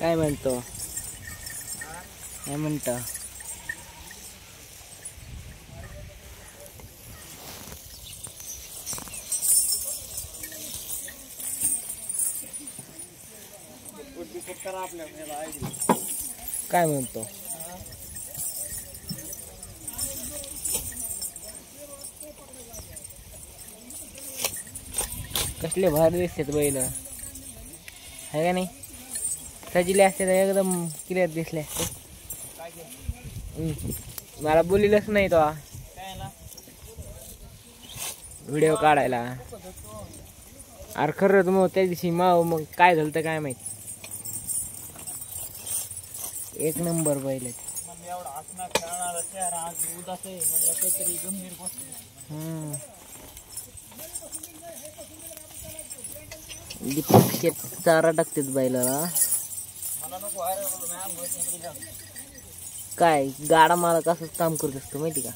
काय म्हणतो? काय म्हणतो? काय म्हणतो? कसले भारी दिसतात बैल, है का नाही? सजले असते तर एकदम क्लिअर दिसले असते. मला बोलिलच नाही तो व्हिडिओ काढायला. अरे खरंच मग त्या दिवशी मग काय झालं तर काय माहित. एक नंबर बैल आहेत. दीपक शेट चारा टाकतात बैलाला. काय गाडा मालक असंच काम करत असतो माहिती का?